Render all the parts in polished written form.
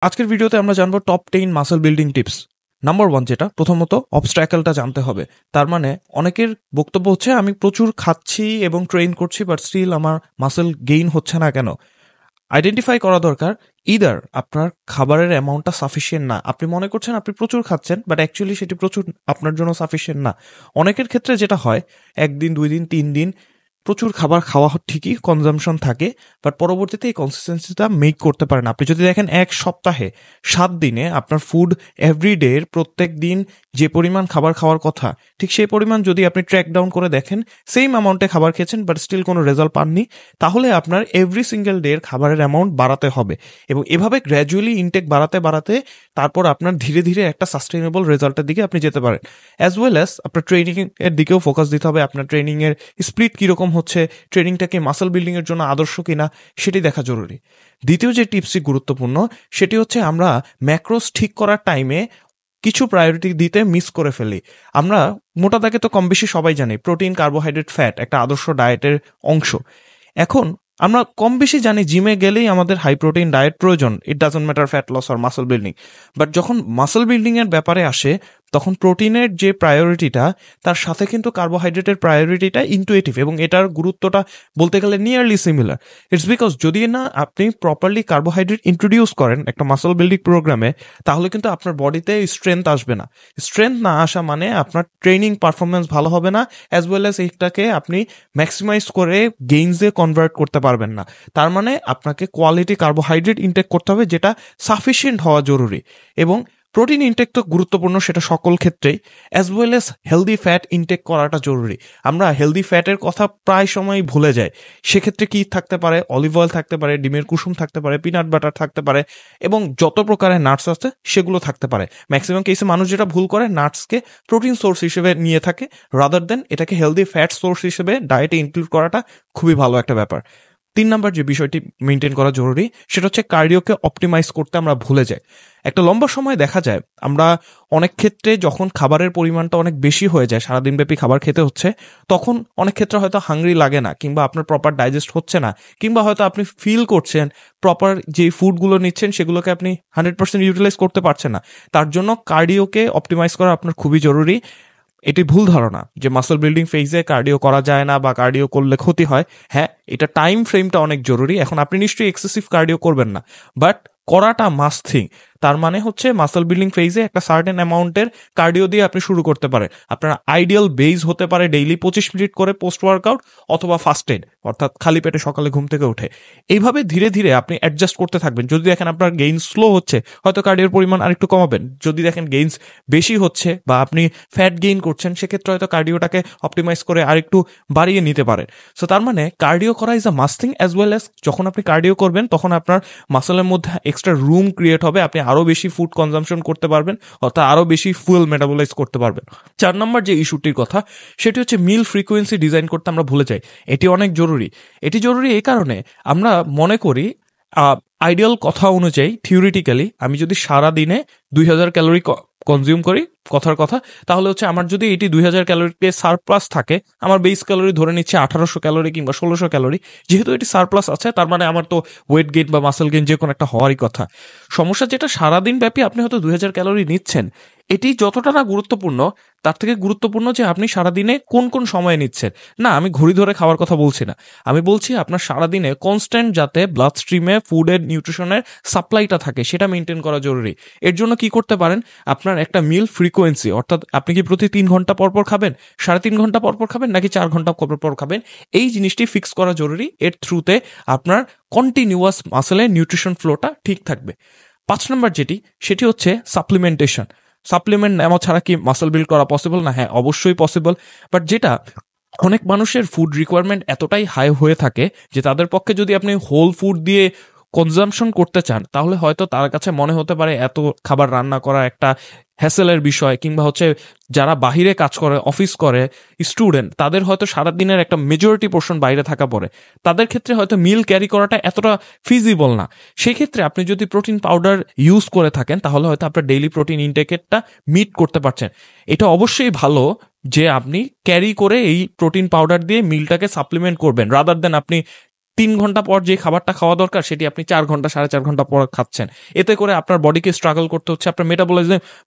আজকের ভিডিওতে আমরা জানবো top 10 muscle building tips. Number 1 যেটা, প্রথমত অবস্ট্রাকলটা জানতে হবে। তার মানে অনেকের বক্তব্য হচ্ছে আমি প্রচুর খাচ্ছি এবং ট্রেন করছি বাট স্টিল আমার মাসল গেইন হচ্ছে না কেন। আইডেন্টিফাই করা দরকার ইদার আপনার খাবারের অ্যামাউন্টটা সাফিসিয়েন্ট না, আপনি মনে করছেন আপনি প্রচুর খাচ্ছেন বাট অ্যাকচুয়ালি সেটি প্রচুর আপনার জন্য সাফিসিয়েন্ট না। অনেকের ক্ষেত্রে যেটা হয়, 1 দিন 2 দিন 3 দিন প্রচুর খাবার খাওয়া ঠিকই, কনজামশন থাকে, বাট পরবর্তীতে এই কনসিস্টেন্সিটা মেক করতে পারেন। আপনি যদি দেখেন 1 সপ্তাহে 7 দিনে আপনার ফুড এভরিডে প্রত্যেক দিন যে পরিমাণ খাবার খাওয়ার কথা ঠিক সেই পরিমাণ যদি আপনি ট্র্যাক ডাউন করে দেখেন সেম অ্যামাউন্টে খাবার খেয়েছেন বাট স্টিল কোনো রেজাল্ট পাননি, তাহলে আপনার এভরি সিঙ্গেল ডে এর খাবারের অ্যামাউন্ট বাড়াতে হবে এবং এভাবে গ্র্যাজুয়ালি ইনটেক বাড়াতে বাড়াতে তারপর আপনার ধীরে ধীরে একটা সাস্টেনেবল রেজাল্টের দিকে আপনি যেতে পারেন। অ্যাজ ওয়েল অ্যাজ আপনার ট্রেনিং এর দিকেও ফোকাস দিতে হবে। আপনার ট্রেনিং এর স্প্লিট কীরকম হচ্ছে, ট্রেনিংটাকে মাসল বিল্ডিং এর জন্য আদর্শ কিনা সেটি দেখা জরুরি। দ্বিতীয় যে টিপসটি গুরুত্বপূর্ণ সেটি হচ্ছে আমরা ম্যাক্রোস ঠিক করার টাইমে কিছু প্রায়োরিটি দিতে মিস করে ফেলি। আমরা মোটা দাগে তো কম বেশি সবাই জানি প্রোটিন, কার্বোহাইড্রেট, ফ্যাট একটা আদর্শ ডায়েটের অংশ। এখন আমরা কম বেশি জানি জিমে গেলেই আমাদের হাই প্রোটিন ডায়েট প্রয়োজন, it doesn't matter fat loss আর মাসল বিল্ডিং। বাট যখন মাসল বিল্ডিং এর ব্যাপারে আসে তখন প্রোটিনের যে প্রায়োরিটিটা তার সাথে কিন্তু কার্বোহাইড্রেটের প্রায়োরিটিটা ইনটুইটিভ এবং এটার গুরুত্বটা বলতে গেলে নিয়ারলি সিমিলার। ইটস বিকজ যদি না আপনি প্রপারলি কার্বোহাইড্রেট ইন্ট্রোডিউস করেন একটা মাসল বিল্ডিং প্রোগ্রামে, তাহলে কিন্তু আপনার বডিতে স্ট্রেংথ আসবে না। স্ট্রেংথ না আসা মানে আপনার ট্রেনিং পারফরমেন্স ভালো হবে না, অ্যাজ ওয়েল অ্যাজ এইটাকে আপনি ম্যাক্সিমাইজ করে গেইনসে কনভার্ট করতে পারবেন না। তার মানে আপনাকে কোয়ালিটি কার্বোহাইড্রেট ইনটেক করতে হবে যেটা সাফিসিয়েন্ট হওয়া জরুরি, এবং প্রোটিন ইনটেক তো গুরুত্বপূর্ণ সেটা সকল ক্ষেত্রেই, as well as healthy fat intake করাটা জরুরি। আমরা হেলদি ফ্যাটের কথা প্রায় সময়ই ভুলে যাই। সেক্ষেত্রে কি থাকতে পারে, অলিভ অয়েল থাকতে পারে, ডিমের কুসুম থাকতে পারে, পিনাট বাটার থাকতে পারে এবং যত প্রকারের নাটস আছে সেগুলো থাকতে পারে। ম্যাক্সিমাম কেসে মানুষ যেটা ভুল করে নাটসকে প্রোটিন সোর্স হিসেবে নিয়ে থাকে রাদার দেন এটাকে হেলদি ফ্যাট সোর্স হিসেবে ডায়েটে ইনক্লুড করাটা খুবই ভালো একটা ব্যাপার। 3 নম্বর যে বিষয়টি মেনটেন করা জরুরি সেটা হচ্ছে কার্ডিওকে অপটিমাইজ করতে আমরা ভুলে যাই। একটা লম্বা সময় দেখা যায় আমরা অনেক ক্ষেত্রে যখন খাবারের পরিমাণটা অনেক বেশি হয়ে যায়, সারাদিনব্যাপী খাবার খেতে হচ্ছে, তখন অনেক ক্ষেত্রে হয়তো হাংরি লাগে না, কিংবা আপনার প্রপার ডাইজেস্ট হচ্ছে না, কিংবা হয়তো আপনি ফিল করছেন প্রপার যে ফুডগুলো নিচ্ছেন সেগুলোকে আপনি 100% ইউটিলাইজ করতে পারছেন না। তার জন্য কার্ডিওকে অপটিমাইজ করা আপনার খুবই জরুরি। এটি ভুল ধারণা যে মাসল বিল্ডিং ফেজে কার্ডিও করা যায় না বা কার্ডিও করলে ক্ষতি হয়। হ্যাঁ, এটা টাইম ফ্রেমটা অনেক জরুরি। এখন আপনি নিশ্চয়ই এক্সেসিভ কার্ডিও করবেন না, বাট করাটা মাস্ট থিং। তার মানে হচ্ছে মাসল বিল্ডিং ফেজে একটা সার্টেন অ্যামাউন্টের কার্ডিও দিয়ে আপনি শুরু করতে পারেন। আপনার আইডিয়াল বেজ হতে পারে ডেইলি 25 মিনিট করে পোস্ট ওয়ার্কআউট অথবা ফাস্টেড, অর্থাৎ খালি পেটে সকালে ঘুম থেকে উঠে। এইভাবে ধীরে ধীরে আপনি অ্যাডজাস্ট করতে থাকবেন। যদি দেখেন আপনার গেইন স্লো হচ্ছে, হয়তো কার্ডিওর পরিমাণ আরেকটু কমাবেন। যদি দেখেন গেইনস বেশি হচ্ছে বা আপনি ফ্যাট গেইন করছেন, সেক্ষেত্রে হয়তো কার্ডিওটাকে অপটিমাইজ করে আরেকটু বাড়িয়ে নিতে পারেন। সো তার মানে কার্ডিও করা is a must thing, as well as যখন আপনি কার্ডিও করবেন তখন আপনার মাসলের মধ্যে এক্সট্রা রুম ক্রিয়েট হবে, আপনি আরও বেশি ফুড কনজামশন করতে পারবেন, অর্থাৎ আরও বেশি ফুয়েল মেটাবলাইজ করতে পারবেন। 4 নম্বর যে ইস্যুটির কথা সেটি হচ্ছে মিল ফ্রিকোয়েন্সি ডিজাইন করতে আমরা ভুলে যাই। এটি অনেক জরুরি। এটি জরুরি এই কারণে আমরা মনে করি আইডিয়াল কথা অনুযায়ী থিওরিটিক্যালি আমি যদি সারা দিনে 2000 ক্যালোরি কনজিউম করি, কথার কথা, তাহলে হচ্ছে আমার যদি এটি 2000 ক্যালোরিতে সারপ্লাস থাকে, আমার বেস ক্যালোরি ধরে নিচ্ছে 1800 ক্যালোরি কিংবা 1600 ক্যালোরি, যেহেতু এটি সারপ্লাস আছে তার মানে আমার তো ওয়েট গেইন বা মাসেল গেইন যে কোনো একটা হওয়ারই কথা। সমস্যা যেটা সারাদিন ব্যাপী আপনি হয়তো 2000 ক্যালোরি নিচ্ছেন, এটি যতটা না গুরুত্বপূর্ণ তার থেকে গুরুত্বপূর্ণ যে আপনি সারাদিনে কোন কোন সময়ে নিচ্ছেন। না, আমি ঘড়ি ধরে খাওয়ার কথা বলছি না, আমি বলছি আপনার সারাদিনে কনস্ট্যান্ট যাতে ব্লাড স্ট্রিমে ফুডের নিউট্রিশনের সাপ্লাইটা থাকে সেটা মেনটেন করা জরুরি। এর জন্য কি করতে পারেন, আপনার একটা মিল ফ্রিকোয়েন্সি, অর্থাৎ আপনি কি প্রতি 3 ঘন্টা পরপর খাবেন, 3.5 ঘন্টা পরপর খাবেন, নাকি 4 ঘন্টা পরপর খাবেন, এই জিনিসটি ফিক্স করা জরুরি। এর থ্রুতে আপনার কন্টিনিউয়াস মাসেলের নিউট্রিশন ফ্লোটা ঠিক থাকবে। 5 নম্বর যেটি সেটি হচ্ছে সাপ্লিমেন্টেশন। সাপ্লিমেন্ট নেওয়া ছাড়া কি মাসল বিল্ড করা পসিবল না? হ্যাঁ, অবশ্যই পসিবল। বাট যেটা অনেক মানুষের ফুড রিকোয়ারমেন্ট এতটাই হাই হয়ে থাকে যে তাদের পক্ষে যদি আপনি হোল ফুড দিয়ে কনজামশন করতে চান তাহলে হয়তো তার কাছে মনে হতে পারে এত খাবার রান্না করা একটা হ্যাসেলের বিষয়, কিংবা হচ্ছে যারা বাহিরে কাজ করে, অফিস করে, স্টুডেন্ট, তাদের হয়তো সারাদিনের একটা মেজরিটি পোর্শন বাইরে থাকা পড়ে, তাদের ক্ষেত্রে হয়তো মিল ক্যারি করাটা এতটা ফিজিবল না। সেক্ষেত্রে আপনি যদি প্রোটিন পাউডার ইউজ করে থাকেন তাহলে হয়তো আপনার ডেইলি প্রোটিন ইনটেকেটটা মিট করতে পারছেন। এটা অবশ্যই ভালো যে আপনি ক্যারি করে এই প্রোটিন পাউডার দিয়ে মিলটাকে সাপ্লিমেন্ট করবেন রাদার দেন আপনি 3 ঘন্টা পর যে খাবারটা খাওয়া দরকার সেটি আপনি 4 ঘন্টা 4.5 ঘন্টা পর খাচ্ছেন। এতে করে আপনার বডিকে স্ট্রাগল করতে হচ্ছে, আপনার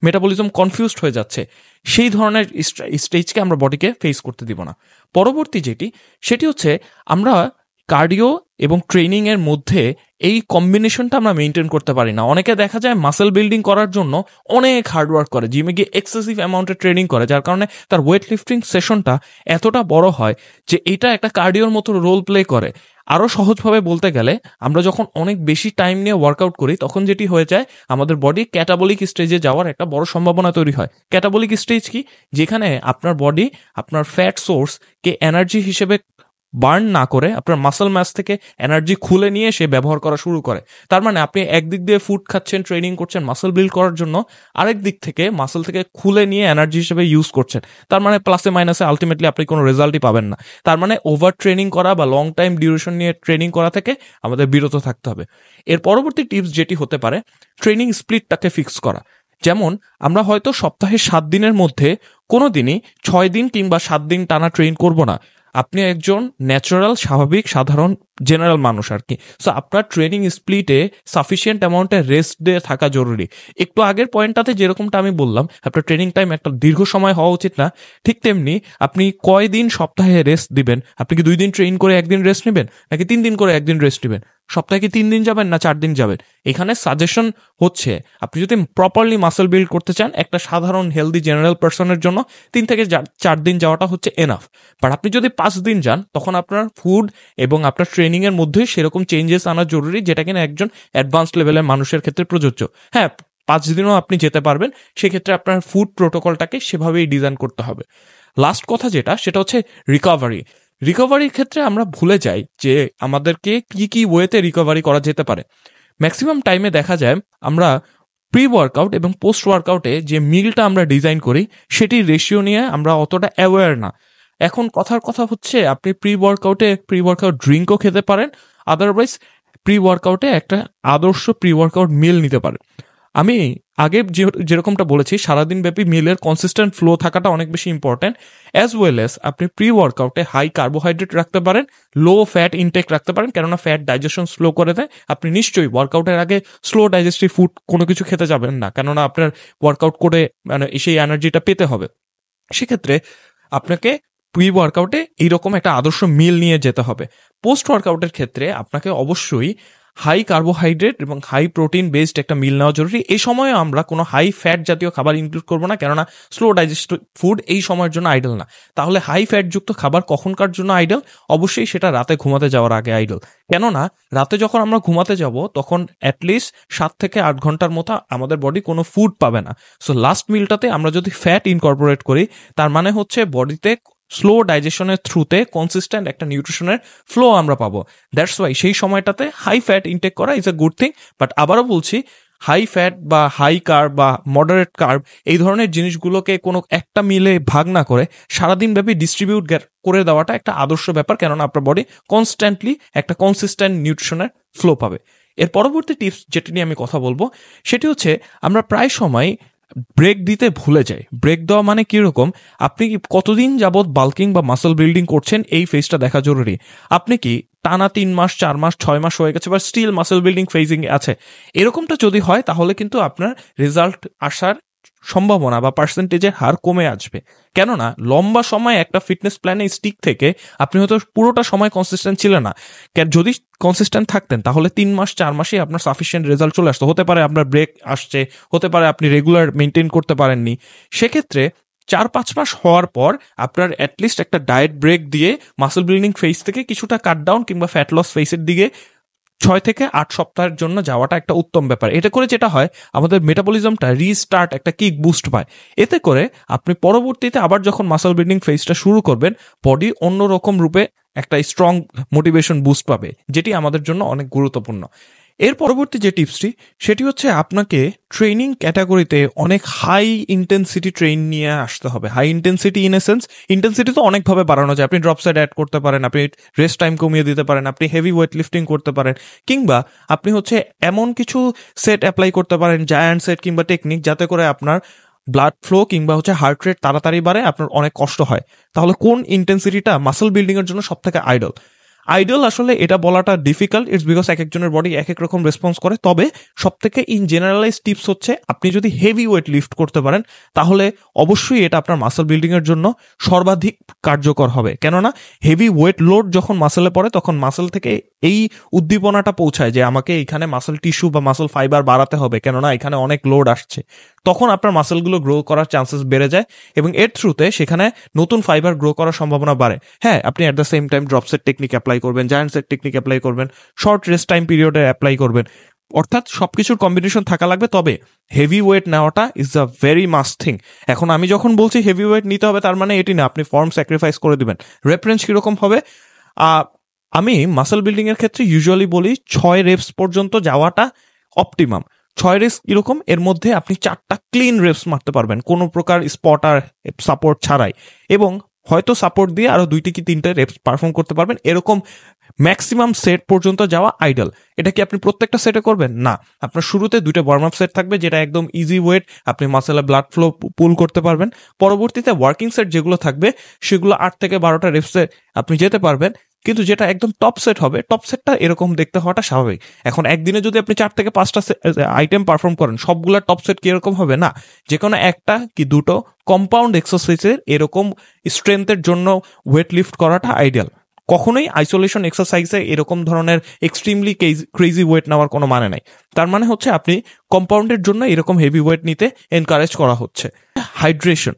মেটাবলিজম কনফিউজড হয়ে যাচ্ছে। সেই ধরনের স্টেজকে আমরা বডিকে ফেস করতে দিব না। পরবর্তী সেটি হচ্ছে আমরা কার্ডিও এবং ট্রেনিং এর মধ্যে এই কম্বিনেশনটা আমরা মেনটেন করতে পারি না। অনেকে দেখা যায় মাসেল বিল্ডিং করার জন্য অনেক হার্ডওয়ার্ক করে, জিমে গিয়ে এক্সেসিভ অ্যামাউন্টের ট্রেনিং করে, যার কারণে তার ওয়েট লিফটিং সেশনটা এতটা বড় হয় যে এটা একটা কার্ডিওর মতো রোল প্লে করে। আরও সহজভাবে বলতে গেলে আমরা যখন অনেক বেশি টাইম নিয়ে ওয়ার্কআউট করি তখন যেটি হয়ে যায়, আমাদের বডি ক্যাটাবলিক স্টেজে যাওয়ার একটা বড় সম্ভাবনা তৈরি হয়। ক্যাটাবলিক স্টেজ কি? যেখানে আপনার বডি আপনার ফ্যাট সোর্সকে এনার্জি হিসেবে বার্ন না করে আপনার মাসল ম্যাস থেকে এনার্জি খুলে নিয়ে সে ব্যবহার করা শুরু করে। তার মানে আপনি একদিক দিয়ে ফুড খাচ্ছেন, ট্রেনিং করছেন মাসল বিল্ড করার জন্য, আরেক দিক থেকে মাসল থেকে খুলে নিয়ে এনার্জি হিসেবে ইউজ করছেন। তার মানে প্লাসে মাইনাসে আলটিমেটলি আপনি কোনো রেজাল্টই পাবেন না। তার মানে ওভার ট্রেনিং করা বা লং টাইম ডিউরেশন নিয়ে ট্রেনিং করা থেকে আমাদের বিরত থাকতে হবে। এর পরবর্তী টিপস যেটি হতে পারে, ট্রেনিং স্প্লিটটাকে ফিক্স করা। যেমন আমরা হয়তো সপ্তাহে 7 দিনের মধ্যে কোনো দিনই 6 দিন কিংবা 7 দিন টানা ট্রেন করব না। আপনি একজন ন্যাচারাল, স্বাভাবিক, সাধারণ জেনারেল মানুষ আর কি। সো আপনার ট্রেনিং স্প্লিটে সাফিসিয়েন্ট অ্যামাউন্টে রেস্ট ডে থাকা জরুরি। একটু আগের পয়েন্টটাতে যেরকমটা আমি বললাম আপনার ট্রেনিং টাইম একটা দীর্ঘ সময় হওয়া উচিত না, ঠিক তেমনি আপনি কয় দিন সপ্তাহে রেস্ট দিবেন। আপনি কি 2 দিন ট্রেন করে 1 দিন রেস্ট নেবেন, নাকি 3 দিন করে 1 দিন রেস্ট নেবেন? সপ্তাহে কি 3 দিন যাবেন না 4 দিন যাবেন? এখানে সাজেশন হচ্ছে আপনি যদি প্রপারলি মাসল বিল্ড করতে চান একটা সাধারণ হেলদি জেনারেল পার্সনের জন্য 3 থেকে 4 দিন যাওয়াটা হচ্ছে এনাফ। বাট আপনি যদি 5 দিন যান তখন আপনার ফুড এবং আপনার ট্রেনিং এর মধ্যে সেরকম চেঞ্জেস আনা জরুরি যেটা কিনা একজন অ্যাডভান্স লেভেলের মানুষের ক্ষেত্রে প্রযোজ্য। হ্যাঁ, 5 দিনও আপনি যেতে পারবেন, সেক্ষেত্রে আপনার ফুড প্রোটোকলটাকে সেভাবেই ডিজাইন করতে হবে। লাস্ট কথা সেটা হচ্ছে রিকভারির ক্ষেত্রে আমরা ভুলে যাই যে আমাদেরকে কি কি ওয়েতে রিকভারি করা যেতে পারে। ম্যাক্সিমাম টাইমে দেখা যায় আমরা প্রি ওয়ার্কআউট এবং পোস্ট ওয়ার্কআউটে যে মিলটা আমরা ডিজাইন করি সেটির রেশিও নিয়ে আমরা অতটা অ্যাওয়্যার না। এখন কথা হচ্ছে আপনি প্রি ওয়ার্কআউট ড্রিঙ্কও খেতে পারেন, আদারওয়াইজ প্রি ওয়ার্কআউটে একটা আদর্শ প্রি ওয়ার্কআউট মিল নিতে পারেন। আমি আগে যেরকমটা বলেছি সারাদিন ব্যাপী মিলের কনসিস্টেন্ট ফ্লো থাকাটা অনেক বেশি ইম্পর্টেন্ট, অ্যাজ ওয়েল অ্যাজ আপনি প্রি ওয়ার্কআউটে হাই কার্বোহাইড্রেট রাখতে পারেন, লো ফ্যাট ইনটেক রাখতে পারেন, কেননা ফ্যাট ডাইজেশন স্লো করে দেয়। আপনি নিশ্চয়ই ওয়ার্কআউটের আগে স্লো ডাইজেস্টিভ ফুড কোনো কিছু খেতে যাবেন না, কেননা আপনার ওয়ার্কআউট করে মানে সেই এনার্জিটা পেতে হবে। সেক্ষেত্রে আপনাকে প্রি ওয়ার্কআউটে এইরকম একটা আদর্শ মিল নিয়ে যেতে হবে। পোস্ট ওয়ার্কআউটের ক্ষেত্রে আপনাকে অবশ্যই হাই কার্বোহাইড্রেট এবং হাই প্রোটিন বেসড একটা মিল নেওয়া জরুরি। এই সময়ে আমরা কোনো হাই ফ্যাট জাতীয় খাবার ইনক্লুড করবো না, কেননা স্লো ডাইজেস্টিভ ফুড এই সময়ের জন্য আইডল না। তাহলে হাই ফ্যাট যুক্ত খাবার কখনকার জন্য আইডল? অবশ্যই সেটা রাতে ঘুমাতে যাওয়ার আগে আইডল। কেননা রাতে যখন আমরা ঘুমাতে যাব তখন অ্যাটলিস্ট 7 থেকে 8 ঘন্টার মতো আমাদের বডি কোনো ফুড পাবে না। সো লাস্ট মিলটাতে আমরা যদি ফ্যাট ইনকর্পোরেট করি তার মানে হচ্ছে বডিতে স্লো ডাইজেশনের থ্রুতে কনসিস্টেন্ট একটা নিউট্রিশনের ফ্লো আমরা পাবো। দ্যাটস ওয়াই সেই সময়টাতে হাই ফ্যাট ইনটেক করা is a good thing. But আবারও বলছি, হাই ফ্যাট বা হাই কার্ব বা মডারেট কার্ব এই ধরনের জিনিসগুলোকে কোনো একটা মিলে ভাগ না করে সারাদিন ব্যাপী ডিস্ট্রিবিউট করে দেওয়াটা একটা আদর্শ ব্যাপার, কেননা আপনার বডি কনস্ট্যান্টলি একটা কনসিস্টেন্ট নিউট্রিশনের ফ্লো পাবে। এর পরবর্তী টিপস যেটি নিয়ে আমি কথা বলবো সেটি হচ্ছে আমরা প্রায় সময় ব্রেক দিতে ভুলে যাই। ব্রেক দেওয়া মানে কিরকম? আপনি কি কতদিন যাবৎ বাল্কিং বা মাসল বিল্ডিং করছেন এই ফেজটা দেখা জরুরি। আপনি কি টানা 3 মাস 4 মাস 6 মাস হয়ে গেছে বা স্টিল মাসল বিল্ডিং ফেজিং আছে? এরকমটা যদি হয় তাহলে কিন্তু আপনার রেজাল্ট আসার সম্ভাবনা বা পার্সেন্টেজের হার কমে আসবে। কেননা লম্বা সময় একটা ফিটনেস প্ল্যানে স্টিক থেকে আপনি হয়তো পুরোটা সময় কনসিস্টেন্ট ছিলেন না। যদি কনসিস্টেন্ট থাকতেন তাহলে 3 মাস 4 মাসে আপনার সাফিসিয়েন্ট রেজাল্ট চলে আসতো। হতে পারে আপনার ব্রেক আসছে, হতে পারে আপনি রেগুলার মেনটেন করতে পারেননি। সেক্ষেত্রে 4-5 মাস হওয়ার পর আপনার অ্যাটলিস্ট একটা ডায়েট ব্রেক দিয়ে মাসল বিল্ডিং ফেজ থেকে কিছুটা কাট ডাউন কিংবা ফ্যাট লস ফেজের দিকে 6 থেকে 8 সপ্তাহের জন্য যাওয়াটা একটা উত্তম ব্যাপার। এটা করে যেটা হয় আমাদের মেটাবলিজমটা রিস্টার্ট একটা কিক বুস্ট পায়। এতে করে আপনি পরবর্তীতে আবার যখন মাসল বিল্ডিং ফেজটা শুরু করবেন বডি অন্যরকম রূপে একটা স্ট্রং মোটিভেশন বুস্ট পাবে, যেটি আমাদের জন্য অনেক গুরুত্বপূর্ণ। এর পরবর্তী যে টিপসটি সেটি হচ্ছে আপনাকে ট্রেনিং ক্যাটাগরিতে অনেক হাই ইন্টেন্সিটি ট্রেন নিয়ে আসতে হবে। High intensity in a sense, intensity তো অনেকভাবে বাড়ানো যায়। আপনি ড্রপ সাইড অ্যাড করতে পারেন, আপনি রেস্ট টাইম কমিয়ে দিতে পারেন, আপনি হেভি ওয়েট লিফটিং করতে পারেন, কিংবা আপনি হচ্ছে এমন কিছু সেট অ্যাপ্লাই করতে পারেন, জায়ান্ট সেট কিংবা টেকনিক, যাতে করে আপনার ব্লাড ফ্লো কিংবা হচ্ছে হার্ট রেট তাড়াতাড়ি বাড়ে, আপনার অনেক কষ্ট হয়। তাহলে কোন ইন্টেন্সিটিটা মাসল বিল্ডিং এর জন্য সব থেকে আইডল? আইডল আসলে এটা বলাটা ডিফিকাল্ট, ইটস বিকজ এক একজনের বডি এক এক রকম রেসপন্স করে। তবে সব থেকে ইন জেনারেলাইজ টিপস হচ্ছে আপনি যদি হেভি ওয়েট লিফট করতে পারেন তাহলে অবশ্যই এটা আপনার মাসল বিল্ডিংয়ের জন্য সর্বাধিক কার্যকর হবে। কেননা হেভি ওয়েট লোড যখন মাসেলে পড়ে তখন মাসেল থেকে এই উদ্দীপনাটা পৌঁছায় যে আমাকে এখানে মাসল টিস্যু বা মাসল ফাইবার বাড়াতে হবে, কেননা এখানে অনেক লোড আসছে। তখন আপনার মাসেলগুলো গ্রো করার চান্সেস বেড়ে যায় এবং এর থ্রুতে সেখানে নতুন ফাইবার গ্রো করার সম্ভাবনা বাড়ে। হ্যাঁ, আপনি at the same time drop set technique apply করবেন, জায়ান্ট সেট টেকনিক অ্যাপ্লাই করবেন, শর্ট রেস্ট টাইম পিরিয়ডে অ্যাপ্লাই করবেন, অর্থাৎ সবকিছুর কম্বিনেশন থাকা লাগবে। তবে হেভি ওয়েট নেওয়াটা is a very must thing. এখন আমি যখন বলছি হেভি ওয়েট নিতে হবে তার মানে এটি না আপনি ফর্ম স্যাক্রিফাইস করে দিবেন। রেফারেন্স কিরকম হবে, আমি মাসল বিল্ডিং এর ক্ষেত্রে ইউজুয়ালি বলি 6 রেপস পর্যন্ত যাওয়াটা অপটিমাম। 6 রেপস কিরকম, এর মধ্যে আপনি 4টা ক্লিন রেপস মারতে পারবেন কোনো প্রকার স্পট আর সাপোর্ট ছাড়াই, এবং হয়তো সাপোর্ট দিয়ে আরো 2টি কি 3টে রেপস পারফর্ম করতে পারবেন। এরকম ম্যাক্সিমাম সেট পর্যন্ত যাওয়া আইডল। এটা কি আপনি প্রত্যেকটা সেটে করবেন? না, আপনার শুরুতে 2টা ওয়ার্ম আপ সেট থাকবে যেটা একদম ইজি ওয়েট, আপনি মাসেলে ব্লাড ফ্লো পুল করতে পারবেন। পরবর্তীতে ওয়ার্কিং সেট যেগুলো থাকবে সেগুলো 8 থেকে 12টা রেপসে আপনি যেতে পারবেন, কিন্তু যেটা একদম টপ সেট হবে, টপ সেটটা এরকম দেখতে হওয়াটা স্বাভাবিক। এখন একদিনে যদি আপনি 4 থেকে 5টা আইটেম পারফর্ম করেন, সবগুলা টপ সেট কি এরকম হবে? না, যে কোনো একটা কি 2টো কম্পাউন্ড এক্সারসাইজের এরকম স্ট্রেংথের জন্য ওয়েট লিফট করাটা আইডিয়াল। কখনোই আইসোলেশন এক্সারসাইজে এরকম ধরনের এক্সট্রিমলি ক্রেজি ওয়েট নেওয়ার কোনো মানে নাই। তার মানে হচ্ছে আপনি কম্পাউন্ডের জন্য এরকম হেভি ওয়েট নিতে এনকারেজ করা হচ্ছে। হাইড্রেশন,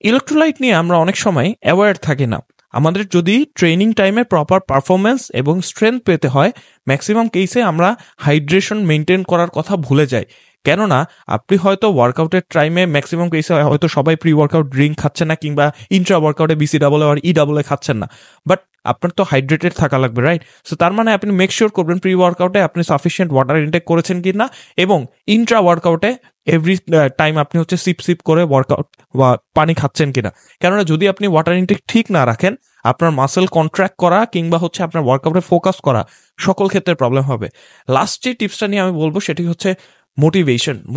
ইলেকট্রোলাইট নিয়ে আমরা অনেক সময় অ্যাওয়্যার থাকি না। আমাদের যদি ট্রেনিং টাইমে প্রপার পারফরমেন্স এবং স্ট্রেংথ পেতে হয়, ম্যাক্সিমাম কেসে আমরা হাইড্রেশন মেনটেন করার কথা ভুলে যাই। কেননা আপনি হয়তো ওয়ার্কআউটের টাইমে ম্যাক্সিমাম কেসে হয়তো সবাই প্রি ওয়ার্কআউট ড্রিঙ্ক খাচ্ছে না, কিংবা ইন্ট্রা ওয়ার্কআউটে BCAA আর EAA খাচ্ছেন না, বাট আপনার তো হাইড্রেটেড থাকা লাগবে, রাইট? সো তার মানে আপনি মেক শিওর করবেন প্রি ওয়ার্কআউটে আপনি সাফিসিয়েন্ট ওয়াটার ইনটেক করেছেন কিনা, এবং ইন্ট্রা ওয়ার্কআউটে এভরি টাইম আপনি হচ্ছে সিপ সিপ করে ওয়ার্কআউট বা পানি খাচ্ছেন কিনা। কেননা যদি আপনি ওয়াটার ইনটেক ঠিক না রাখেন, আপনার মাসেল কন্ট্রাক্ট করা কিংবা হচ্ছে আপনার ওয়ার্কআউটে ফোকাস করা সকল ক্ষেত্রে প্রবলেম হবে। লাস্ট যে টিপসটা নিয়ে আমি বলবো সেটি হচ্ছে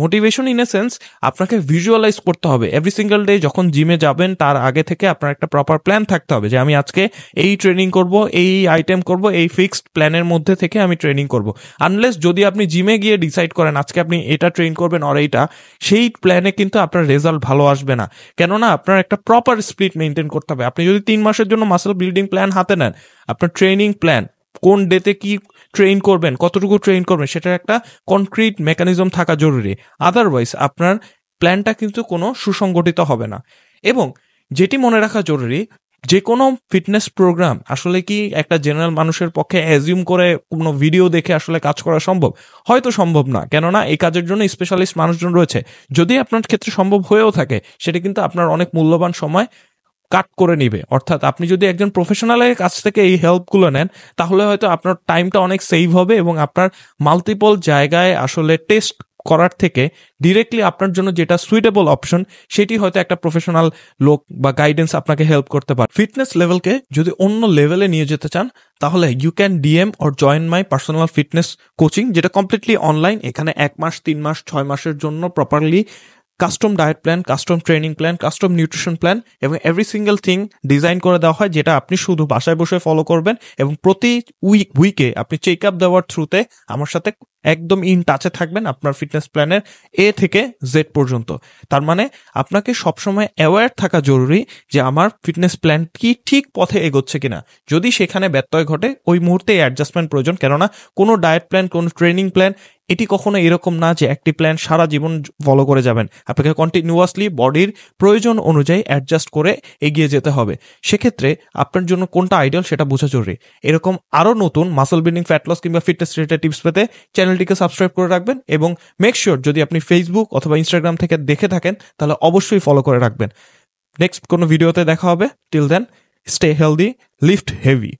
মোটিভেশন ইন এ সেন্স আপনাকে ভিজুয়ালাইজ করতে হবে এভরি সিঙ্গেল ডে। যখন জিমে যাবেন তার আগে থেকে আপনার একটা প্রপার প্ল্যান থাকতে হবে যে আমি আজকে এই ট্রেনিং করব, এই আইটেম করব, এই ফিক্সড প্ল্যানের মধ্যে থেকে আমি ট্রেনিং করব। আনলেস যদি আপনি জিমে গিয়ে ডিসাইড করেন আজকে আপনি এটা ট্রেন করবেন আর এইটা, সেই প্ল্যানে কিন্তু আপনার রেজাল্ট ভালো আসবে না। কেননা আপনার একটা প্রপার স্প্লিট মেনটেন করতে হবে। আপনি যদি 3 মাসের জন্য মাসল বিল্ডিং প্ল্যান হাতে নেন, আপনার ট্রেনিং প্ল্যান কোন ডেতে কি ট্রেন করবেন, কতটুকু ট্রেন করবেন, সেটার একটা কনক্রিট মেকানিজম থাকা জরুরি। আদারওয়াইজ আপনার প্ল্যানটা কিন্তু কোনো সুসংগঠিত হবে না। এবং যেটি মনে রাখা জরুরি, যে কোনো ফিটনেস প্রোগ্রাম আসলে কি একটা জেনারেল মানুষের পক্ষে অ্যাজিউম করে কোনো ভিডিও দেখে আসলে কাজ করা সম্ভব? হয়তো সম্ভব না, কেননা এই কাজের জন্য স্পেশালিস্ট মানুষজন রয়েছে। যদি আপনার ক্ষেত্রে সম্ভব হয়েও থাকে, সেটা কিন্তু আপনার অনেক মূল্যবান সময় কাট করে নিবে। অর্থাৎ আপনি যদি একজন প্রফেশনালের কাছ থেকে এই হেল্পগুলো নেন, তাহলে হয়তো আপনার টাইমটা অনেক সেভ হবে এবং আপনার মাল্টিপল জায়গায় আসলে টেস্ট করার থেকে ডিরেক্টলি আপনার জন্য যেটা সুইটেবল অপশন, সেটি হয়তো একটা প্রফেশনাল লোক বা গাইডেন্স আপনাকে হেল্প করতে পারে। ফিটনেস লেভেলকে যদি অন্য লেভেলে নিয়ে যেতে চান, তাহলে you can DM or join my personal fitness coaching, যেটা কমপ্লিটলি অনলাইন। এখানে 1 মাস, 3 মাস, 6 মাসের জন্য properly custom diet plan, custom training plan, custom nutrition plan এবং এভরি সিঙ্গেল থিং ডিজাইন করে দেওয়া হয়, যেটা আপনি শুধু বাসায় বসে ফলো করবেন। এবং প্রতি উইকে আপনি চেক আপ দেওয়ার থ্রুতে আমার সাথে একদম ইন টাচে থাকবেন আপনার ফিটনেস প্ল্যানের A থেকে Z পর্যন্ত। তার মানে আপনাকে সবসময় অ্যাওয়্যার থাকা জরুরি যে আমার ফিটনেস প্ল্যান কি ঠিক পথে এগোচ্ছে কিনা। যদি সেখানে ব্যত্যয় ঘটে, ওই মুহূর্তে অ্যাডজাস্টমেন্ট প্রয়োজন। কেননা কোনো ডায়েট প্ল্যান, কোনো ট্রেনিং প্ল্যান এটি কখনো এরকম না যে একটি প্ল্যান সারা জীবন ফলো করে যাবেন। আপনাকে কন্টিনিউয়াসলি বডির প্রয়োজন অনুযায়ী অ্যাডজাস্ট করে এগিয়ে যেতে হবে। সেক্ষেত্রে আপনার জন্য কোনটা আইডিয়াল সেটা বোঝা জরুরি। এরকম আরও নতুন মাসল বিল্ডিং, ফ্যাট লস কিংবা ফিটনেস রিলেটেড টিপস পেতে চ্যানেলটিকে সাবস্ক্রাইব করে রাখবেন এবং মেক শিওর যদি আপনি ফেসবুক অথবা ইনস্টাগ্রাম থেকে দেখে থাকেন তাহলে অবশ্যই ফলো করে রাখবেন। নেক্সট কোনো ভিডিওতে দেখা হবে। Till then, stay healthy, lift heavy.